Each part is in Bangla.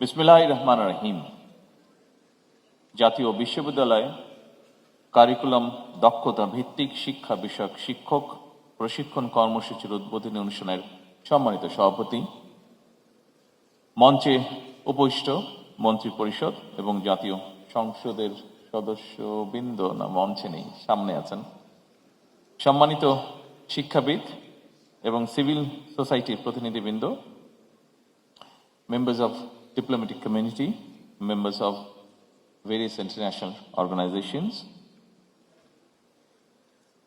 বিসমিল্লাহির রহমানির রহিম। জাতীয় বিশ্ববিদ্যালয় কারিকুলাম দক্ষতা ভিত্তিক শিক্ষা বিষয়ক শিক্ষক প্রশিক্ষণ কর্মসূচির উদ্বোধনী অনুষ্ঠানের সম্মানিত সভাপতি, মঞ্চে উপবিষ্ট মন্ত্রী পরিষদ এবং জাতীয় সংসদের সদস্যবৃন্দ, না মঞ্চে নেই, সামনে আছেন, সম্মানিত শিক্ষাবিদ এবং সিভিল সোসাইটির প্রতিনিধিবৃন্দ, members of diplomatic community, members of various international organizations,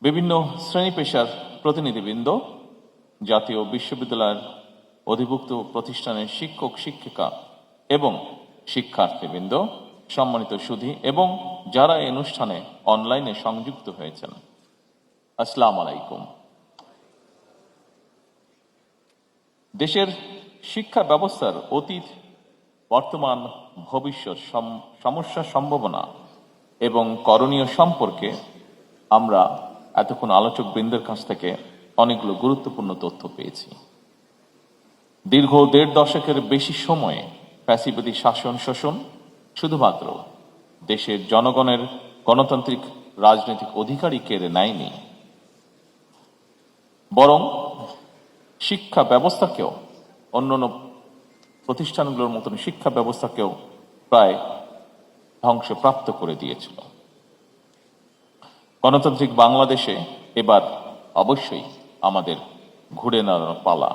বিভিন্ন শ্রেণী পেশার প্রতিনিধিবৃন্দ, জাতীয় বিশ্ববিদ্যালয়ের অধিভুক্ত প্রতিষ্ঠানের শিক্ষক শিক্ষিকা এবং শিক্ষার্থীবৃন্দ, সম্মানিত সুধী এবং যারা এই অনুষ্ঠানে অনলাইনে সংযুক্ত হয়েছেন, আসসালামু আলাইকুম। দেশের শিক্ষা ব্যবস্থার অতীত, বর্তমান, ভবিষ্যৎ সমস্যা, সম্ভাবনা এবং করণীয় সম্পর্কে আমরা এতক্ষণ আলোচক বৃন্দের কাছ থেকে অনেকগুলো গুরুত্বপূর্ণ তথ্য পেয়েছি। দীর্ঘ ১.৫ দশকের বেশি সময়ে ফ্যাসিবাদী শাসন শোষণ শুধুমাত্র দেশের জনগণের গণতান্ত্রিক রাজনৈতিক অধিকারই কেড়ে নেয়নি, বরং শিক্ষা ব্যবস্থাকেও, অন্যান্য প্রতিষ্ঠানগুলোর মতন শিক্ষা ব্যবস্থাকেও প্রায় ধ্বংসপ্রাপ্ত করে দিয়েছিল। গণতান্ত্রিক বাংলাদেশে এবার অবশ্যই আমাদের ঘুরে দাঁড়ানোর পালা,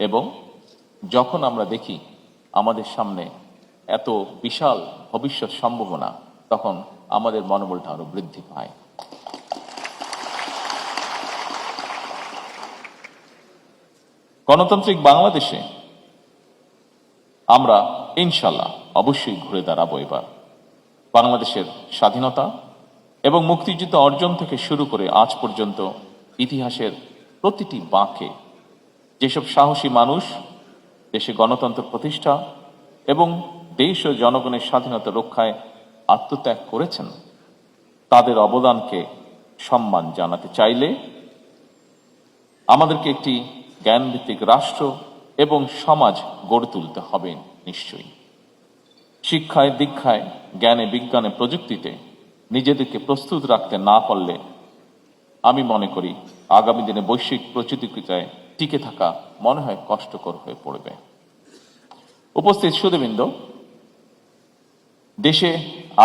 এবং যখন আমরা দেখি আমাদের সামনে এত বিশাল ভবিষ্যৎ সম্ভাবনা, তখন আমাদের মনোবলটা আরো বৃদ্ধি পায়। গণতান্ত্রিক বাংলাদেশে আমরা ইনশাল্লাহ অবশ্যই ঘুরে দাঁড়াবো। এবার বাংলাদেশের স্বাধীনতা এবং মুক্তিযুদ্ধ অর্জন থেকে শুরু করে আজ পর্যন্ত ইতিহাসের প্রতিটি বাঁকে যেসব সাহসী মানুষ দেশে গণতন্ত্র প্রতিষ্ঠা এবং দেশ ও জনগণের স্বাধীনতা রক্ষায় আত্মত্যাগ করেছেন, তাদের অবদানকে সম্মান জানাতে চাইলে আমাদেরকে একটি জ্ঞানভিত্তিক রাষ্ট্র এবং সমাজ গড়ে তুলতে হবে। নিশ্চয়ই শিক্ষায়, দীক্ষায়, জ্ঞানে, বিজ্ঞানে, প্রযুক্তিতে নিজেদেরকে প্রস্তুত রাখতে না পারলে আমি মনে করি আগামী দিনে বৈশ্বিক প্রতিযোগিতায় টিকে থাকা মনে হয় কষ্টকর হয়ে পড়বে। উপস্থিত সুধীবৃন্দ, দেশে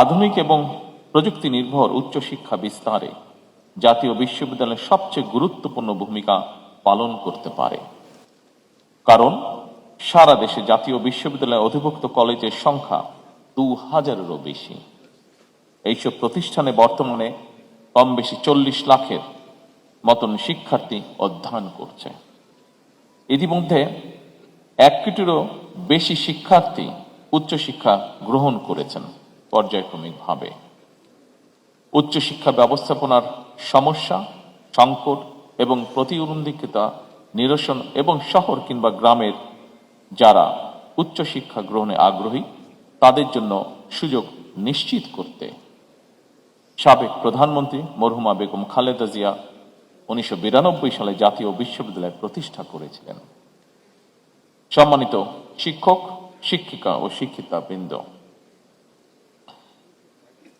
আধুনিক এবং প্রযুক্তি নির্ভর উচ্চশিক্ষা বিস্তারে জাতীয় বিশ্ববিদ্যালয় সবচেয়ে গুরুত্বপূর্ণ ভূমিকা পালন করতে পারে, কারণ সারা দেশে জাতীয় বিশ্ববিদ্যালয়ে অধিভুক্ত কলেজের সংখ্যা ২,০০০-এরও বেশি। এইসব প্রতিষ্ঠানে বর্তমানে কম বেশি ৪০ লাখের মতন শিক্ষার্থী অধ্যয়ন করছে। ইতিমধ্যে ১ কোটিরও বেশি শিক্ষার্থী উচ্চশিক্ষা গ্রহণ করেছেন পর্যায়ক্রমিকভাবে। উচ্চশিক্ষা ব্যবস্থাপনার সমস্যা, সংকট এবং প্রতিবন্ধকতা নিরসন এবং শহর কিংবা গ্রামের যারা উচ্চশিক্ষা গ্রহণে আগ্রহী তাদের জন্য সুযোগ নিশ্চিত করতে সাবেক প্রধানমন্ত্রী মরহুমা বেগম খালেদা জিয়া ১৯৯২ সালে জাতীয় বিশ্ববিদ্যালয় প্রতিষ্ঠা করেছিলেন। সম্মানিত শিক্ষক, শিক্ষিকা ও শিক্ষিতা বৃন্দ,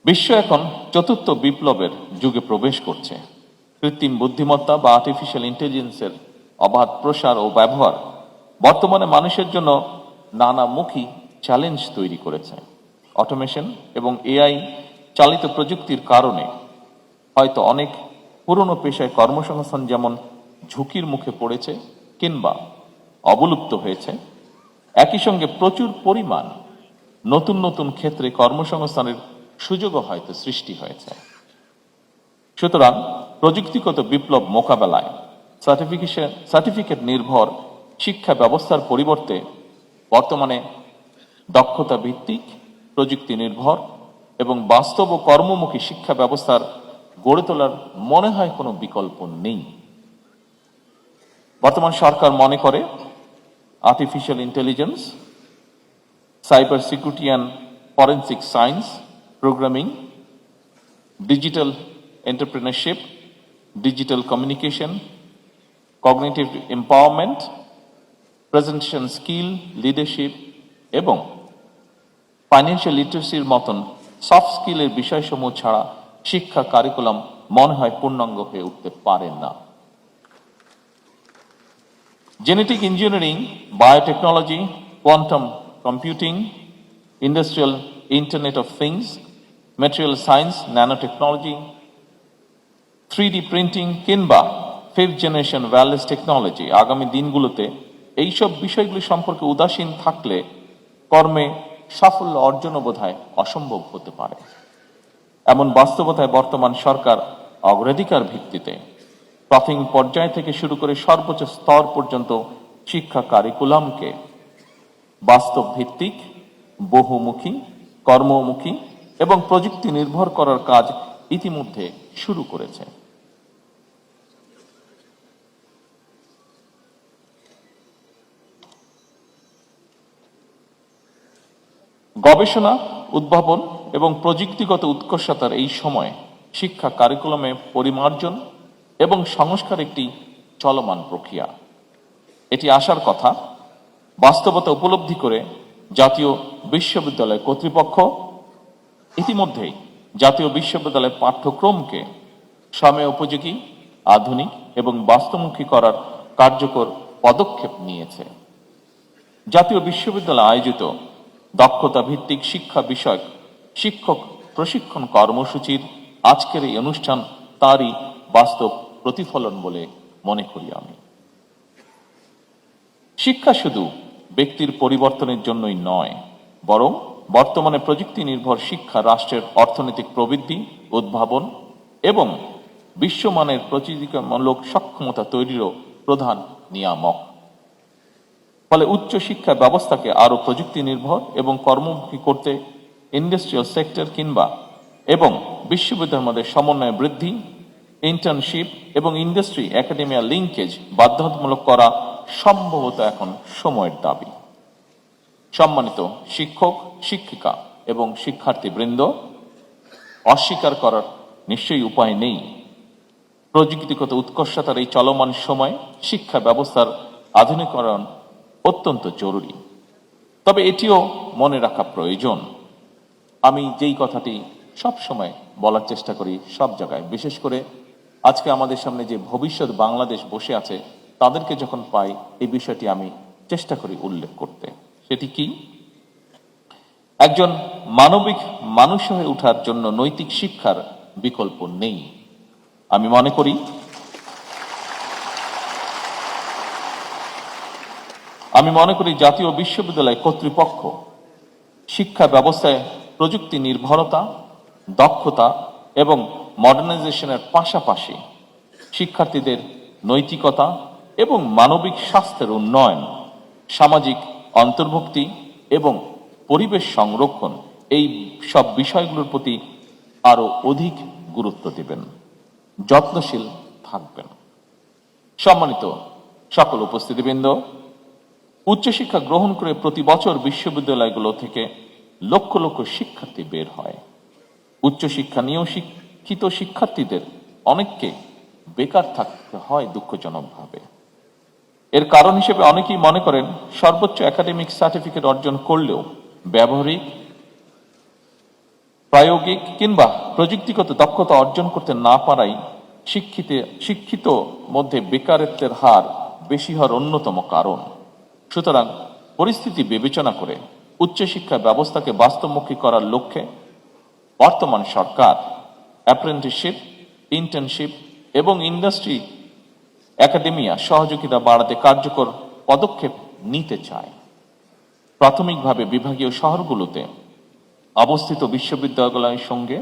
বিশ্ব এখন চতুর্থ বিপ্লবের যুগে প্রবেশ করছে। কৃত্রিম বুদ্ধিমত্তা বা আর্টিফিশিয়াল ইন্টেলিজেন্সের অবাধ প্রসার ও ব্যবহার বর্তমানে মানুষের জন্য নানামুখী চ্যালেঞ্জ তৈরি করেছে। অটোমেশন এবং এআই চালিত প্রযুক্তির কারণে হয়তো অনেক পুরনো পেশায় কর্মসংস্থান যেমন ঝুঁকির মুখে পড়েছে কিংবা অবলুপ্ত হয়েছে, একই সঙ্গে প্রচুর পরিমাণ নতুন নতুন ক্ষেত্রে কর্মসংস্থানের সুযোগও হয়তো সৃষ্টি হয়েছে। সুতরাং প্রযুক্তিগত বিপ্লব মোকাবেলায় সার্টিফিকেট নির্ভর শিক্ষা ব্যবস্থার পরিবর্তে বর্তমানে দক্ষতা ভিত্তিক, প্রযুক্তি নির্ভর এবং বাস্তব ও কর্মমুখী শিক্ষা ব্যবস্থার গড়ে তোলার মনে হয় কোনো বিকল্প নেই। বর্তমান সরকার মনে করে artificial intelligence, cyber security and forensic science, programming, digital entrepreneurship, digital communication, cognitive empowerment, presentation skill, leadership এবং ফাইন্যান্সিয়াল লিটারেসির মতন সফট স্কিলের বিষয়সমূহ ছাড়া শিক্ষা কারিকুলাম মনে হয় পূর্ণাঙ্গ হয়ে উঠতে পারে না। Genetic engineering, biotechnology, quantum computing, industrial internet of things, material science, nano technology, 3D printing কিংবা 5th জেনারেশন ওয়্যারলেস টেকনোলজি আগামী দিনগুলোতে এইসব বিষয়গুলি সম্পর্কে উদাসীন থাকলে কর্মে সাফল্য অর্জনও বোধহয় অসম্ভব হতে পারে। এমন বাস্তবতায় বর্তমান সরকার অগ্রাধিকার ভিত্তিতে প্রাথমিক পর্যায় থেকে শুরু করে সর্বোচ্চ স্তর পর্যন্ত শিক্ষা কারিকুলামকে বাস্তব ভিত্তিক, বহুমুখী, কর্মমুখী এবং প্রযুক্তি নির্ভর করার কাজ ইতিমধ্যে শুরু করেছে। গবেষণা, উদ্ভাবন এবং প্রযুক্তিগত উৎকর্ষতার এই সময়ে শিক্ষা কারিকুলামে পরিমার্জন এবং সংস্কার একটি চলমান প্রক্রিয়া। এটি আসার কথা বাস্তবতা উপলব্ধি করে জাতীয় বিশ্ববিদ্যালয় কর্তৃপক্ষ ইতিমধ্যেই জাতীয় বিশ্ববিদ্যালয় পাঠ্যক্রমকে সময় উপযোগী, আধুনিক এবং বাস্তবমুখী করার কার্যকর পদক্ষেপ নিয়েছে। জাতীয় বিশ্ববিদ্যালয় আয়োজিত দক্ষতা ভিত্তিক শিক্ষা বিষয়ক শিক্ষক প্রশিক্ষণ কর্মসূচির আজকের এই অনুষ্ঠান তারই বাস্তব প্রতিফলন বলে মনে করি আমি। শিক্ষা শুধু ব্যক্তির পরিবর্তনের জন্যই নয়, বরং বর্তমানে প্রযুক্তি নির্ভর শিক্ষা রাষ্ট্রের অর্থনৈতিক প্রবৃদ্ধি, উদ্ভাবন এবং বিশ্বমানের প্রতিযোগিতামূলক সক্ষমতা তৈরিরও প্রধান নিয়ামক। ফলে উচ্চ শিক্ষা ব্যবস্থাকে আরো প্রযুক্তি নির্ভর এবং কর্মমুখী করতে ইন্ডাস্ট্রিয়াল সেক্টর কিংবা এবং বিশ্ববিদ্যালয়ের মধ্যে সমন্বয় বৃদ্ধি, ইন্টার্নশিপ এবং ইন্ডাস্ট্রি একাডেমিয়া লিঙ্কেজ বাধ্যতামূলক করা সম্ভবত এখন সময়ের দাবি। সম্মানিত শিক্ষক, শিক্ষিকা এবং শিক্ষার্থীবৃন্দ, অস্বীকার করার নিশ্চয়ই উপায় নেই প্রযুক্তিগত উৎকর্ষতার এই চলমান সময় শিক্ষা ব্যবস্থার আধুনিকরণ অত্যন্ত জরুরি। তবে এটিও মনে রাখা প্রয়োজন, আমি যেই কথাটি সব সময় বলার চেষ্টা করি সব জায়গায়, বিশেষ করে আজকে আমাদের সামনে যে ভবিষ্যৎ বাংলাদেশ বসে আছে তাদেরকে যখন পাই এই বিষয়টি আমি চেষ্টা করি উল্লেখ করতে। সেটি কি? একজন মানবিক মানুষ হয়ে ওঠার জন্য নৈতিক শিক্ষার বিকল্প নেই। আমি মনে করি জাতীয় বিশ্ববিদ্যালয় কর্তৃপক্ষ শিক্ষা ব্যবস্থায় প্রযুক্তি নির্ভরতা, দক্ষতা এবং মডার্নাইজেশনের পাশাপাশি শিক্ষার্থীদের নৈতিকতা এবং মানবিক স্বাস্থ্যের উন্নয়ন, সামাজিক অন্তর্ভুক্তি এবং পরিবেশ সংরক্ষণ এই সব বিষয়গুলোর প্রতি আরো অধিক গুরুত্ব দেবেন, যত্নশীল থাকবেন। সম্মানিত সকল উপস্থিতিবৃন্দ, উচ্চশিক্ষা গ্রহণ করে প্রতি বছর বিশ্ববিদ্যালয়গুলো থেকে লক্ষ লক্ষ শিক্ষার্থী বের হয়। উচ্চশিক্ষা নিয়েও শিক্ষিত শিক্ষার্থীদের অনেককে বেকার থাকতে হয় দুঃখজনকভাবে। এর কারণ হিসেবে অনেকেই মনে করেন সর্বোচ্চ একাডেমিক সার্টিফিকেট অর্জন করলেও ব্যবহারিক, প্রায়োগিক কিংবা প্রযুক্তিগত দক্ষতা অর্জন করতে না পারাই শিক্ষিত মধ্যে বেকারত্বের হার বেশি হওয়ার অন্যতম কারণ। সুতরাং পরিস্থিতি বিবেচনা করে উচ্চশিক্ষা ব্যবস্থাকে বাস্তবমুখী করার লক্ষ্যে বর্তমান সরকার অ্যাপ্রেন্টিসশিপ, ইন্টার্নশিপ এবং ইন্ডাস্ট্রি একাডেমিয়া সহযোগিতা বাড়াতে কার্যকর পদক্ষেপ নিতে চায়। প্রাথমিকভাবে বিভাগীয় শহরগুলোতে অবস্থিত বিশ্ববিদ্যালয়ের সঙ্গে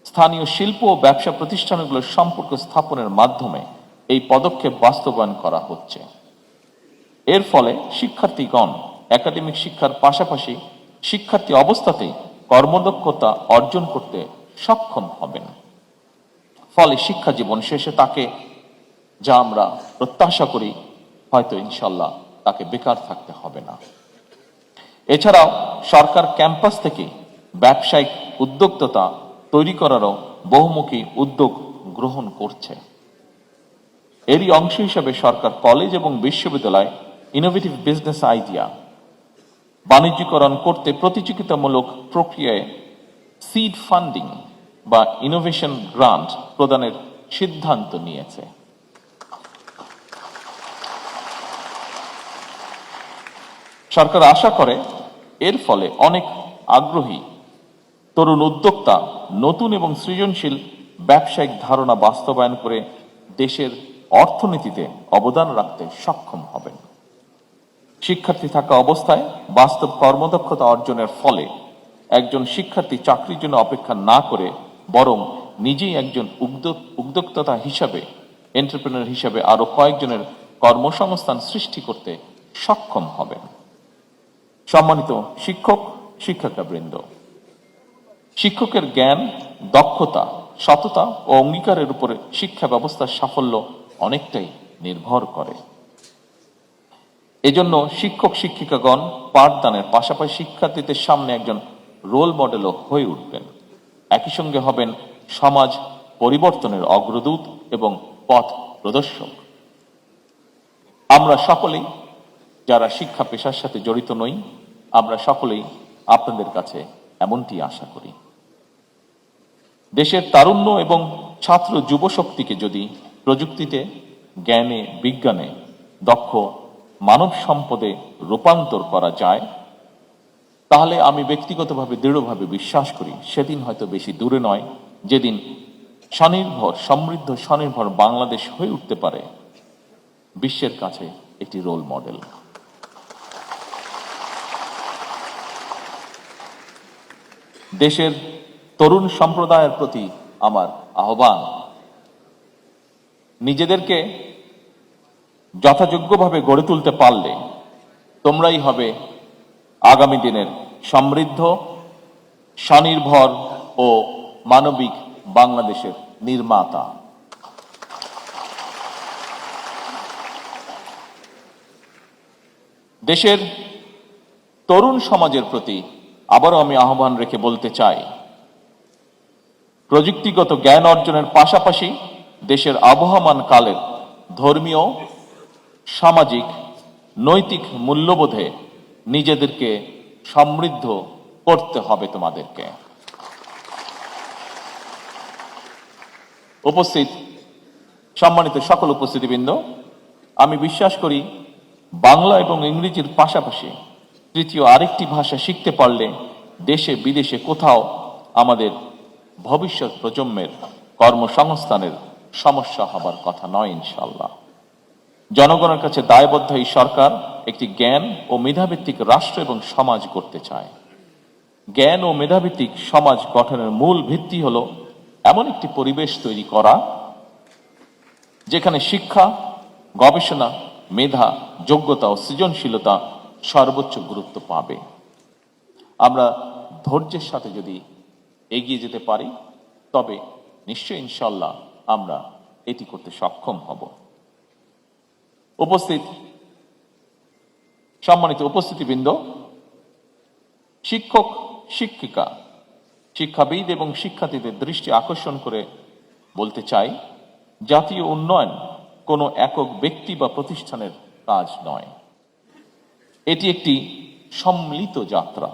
স্থানীয় শিল্প ও ব্যবসা প্রতিষ্ঠানগুলোর সম্পর্ক স্থাপনের মাধ্যমে এই পদক্ষেপ বাস্তবায়ন করা হচ্ছে। এর ফলে শিক্ষার্থীগণ একাডেমিক শিক্ষার পাশাপাশি শিক্ষার্থী অবস্থাতেই কর্মদক্ষতা অর্জন করতে সক্ষম হবেন। ফলে শিক্ষা জীবন শেষে তাকে, যা আমরা প্রত্যাশা করি, হয়তো ইনশাল্লাহ তাকে বেকার থাকতে হবে না। এছাড়াও সরকার ক্যাম্পাস থেকে ব্যবসায়িক উদ্যোক্তা তৈরি করারও বহুমুখী উদ্যোগ গ্রহণ করছে। এরই অংশ হিসেবে সরকার কলেজ এবং বিশ্ববিদ্যালয় ইনোভেটিভ বিজনেস আইডিয়া বাণিজ্যিকরণ করতে প্রতিযোগিতামূলক প্রক্রিয়ায় সিড ফান্ডিং বা ইনোভেশন গ্রান্ট প্রদানের সিদ্ধান্ত নিয়েছে। সরকার আশা করে এর ফলে অনেক আগ্রহী তরুণ উদ্যোক্তা নতুন এবং সৃজনশীল ব্যবসায়িক ধারণা বাস্তবায়ন করে দেশের অর্থনীতিতে অবদান রাখতে সক্ষম হবেন। শিক্ষার্থী থাকা অবস্থায় বাস্তব কর্মদক্ষতা অর্জনের ফলে একজন শিক্ষার্থী চাকরির জন্য অপেক্ষা না করে বরং নিজেই একজন উদ্যোক্তা হিসাবে এন্টারপ্রেনার হিসাবে আরো কয়েকজনের কর্মসংস্থান সৃষ্টি করতে সক্ষম হবেন। সম্মানিত শিক্ষক শিক্ষিকাবৃন্দ, শিক্ষকের জ্ঞান, দক্ষতা, সততা ও অঙ্গীকারের উপরে শিক্ষা ব্যবস্থার সাফল্য অনেকটাই নির্ভর করে। এজন্য শিক্ষক শিক্ষিকাগণ পাঠদানের পাশাপাশি শিক্ষার্থীদের সামনে একজন রোল মডেলও হয়ে উঠবেন। একই সঙ্গে হবেন সমাজ পরিবর্তনের অগ্রদূত এবং পথ প্রদর্শক। আমরা সকলেই যারা শিক্ষা পেশার সাথে জড়িত নই, আমরা সকলেই আপনাদের কাছে এমনটি আশা করি। দেশের তারুণ্য এবং ছাত্র যুব শক্তিকে যদি প্রযুক্তিতে, জ্ঞানে, বিজ্ঞানে দক্ষ মানব সম্পদে রূপান্তর করা যায়, তাহলে আমি ব্যক্তিগতভাবে দৃঢ়ভাবে বিশ্বাস করি সেদিন হয়তো বেশি দূরে নয় যেদিন স্বনির্ভর, সমৃদ্ধ, স্বনির্ভর বাংলাদেশ হয়ে উঠতে পারে বিশ্বের কাছে একটি রোল মডেল। দেশের তরুণ সম্প্রদায়ের প্রতি আমার আহ্বান, নিজেদেরকে যথাযোগ্যভাবে গড়ে তুলতে পারলে তোমরাই হবে আগামী দিনের সমৃদ্ধ, স্বনির্ভর ও মানবিক বাংলাদেশের নির্মাতা। দেশের তরুণ সমাজের প্রতি আবারও আমি আহ্বান রেখে বলতে চাই, প্রযুক্তিগত জ্ঞান অর্জনের পাশাপাশি দেশের আবহমান কালের ধর্মীয়, সামাজিক, নৈতিক মূল্যবোধে নিজেদেরকে সমৃদ্ধ করতে হবে তোমাদেরকে। উপস্থিত সম্মানিত সকল উপস্থিতিবৃন্দ, আমি বিশ্বাস করি বাংলা এবং ইংরেজির পাশাপাশি তৃতীয় আরেকটি ভাষা শিখতে পারলে দেশে বিদেশে কোথাও আমাদের ভবিষ্যৎ প্রজন্মের কর্মসংস্থানের সমস্যা হবার কথা নয় ইনশাআল্লাহ। জনগণের কাছে দায়বদ্ধ এই সরকার একটি জ্ঞান ও মেধাভিত্তিক রাষ্ট্র এবং সমাজ করতে চায়। জ্ঞান ও মেধাভিত্তিক সমাজ গঠনের মূল ভিত্তি হলো এমন একটি পরিবেশ তৈরি করা যেখানে শিক্ষা, গবেষণা, মেধা, যোগ্যতা ও সৃজনশীলতা সর্বোচ্চ গুরুত্ব পাবে। আমরা ধৈর্যের সাথে যদি এগিয়ে যেতে পারি তবে নিশ্চয়ই ইনশাআল্লাহ আমরা এটি করতে সক্ষম হব। সম্মানিত উপস্থিতিবৃন্দ, শিক্ষক শিক্ষিকা, শিক্ষাবিদ এবং শিক্ষার্থীদের দৃষ্টি আকর্ষণ করে বলতে চাই, জাতীয় উন্নয়ন কোনো একক ব্যক্তি বা প্রতিষ্ঠানের কাজ নয়, এটি একটি সম্মিলিত যাত্রা।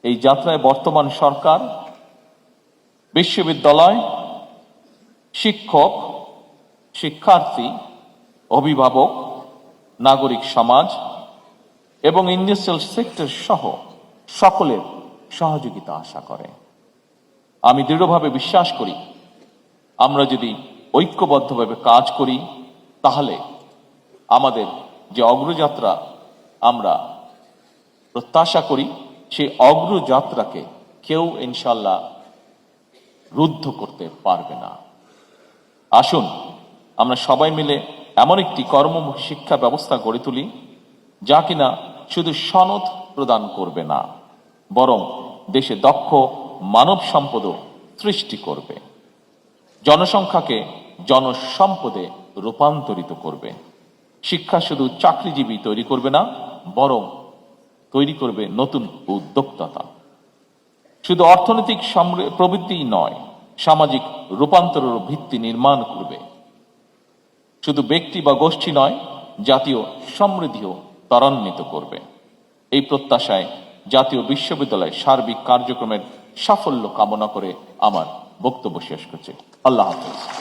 এই যাত্রায় বর্তমান সরকার, বিশ্ববিদ্যালয়, শিক্ষক, শিক্ষার্থী, অভিভাবক, নাগরিক সমাজ এবং ইন্ডাস্ট্রিয়াল সেক্টর সহ সকলের সহযোগিতা আশা করে। আমি দৃঢ়ভাবে বিশ্বাস করি আমরা যদি ঐক্যবদ্ধভাবে কাজ করি তাহলে আমাদের যে অগ্রযাত্রা আমরা প্রত্যাশা করি সেই অগ্রযাত্রাকে কেউ ইনশাআল্লাহ রুদ্ধ করতে পারবে না। আসুন আমরা সবাই মিলে এমন একটি কর্মমুখী শিক্ষা ব্যবস্থা গড়ে তুলি যা কিনা শুধু সনদ প্রদান করবে না, বরং দেশে দক্ষ মানব সম্পদও সৃষ্টি করবে, জনসংখ্যাকে জনসম্পদে রূপান্তরিত করবে। শিক্ষা শুধু চাকরিজীবী তৈরি করবে না, বরং তৈরি করবে নতুন উদ্যোক্তা। শুধু অর্থনৈতিক প্রবৃদ্ধিই নয়, সামাজিক রূপান্তরের ভিত্তি নির্মাণ করবে। শুধু ব্যক্তি বা গোষ্ঠী নয়, জাতীয় সমৃদ্ধিও ত্বরান্বিত করবে। এই প্রত্যাশায় জাতীয় বিশ্ববিদ্যালয় সার্বিক কার্যক্রমের সাফল্য কামনা করে আমার বক্তব্য শেষ করছি। আল্লাহ হাফেজ।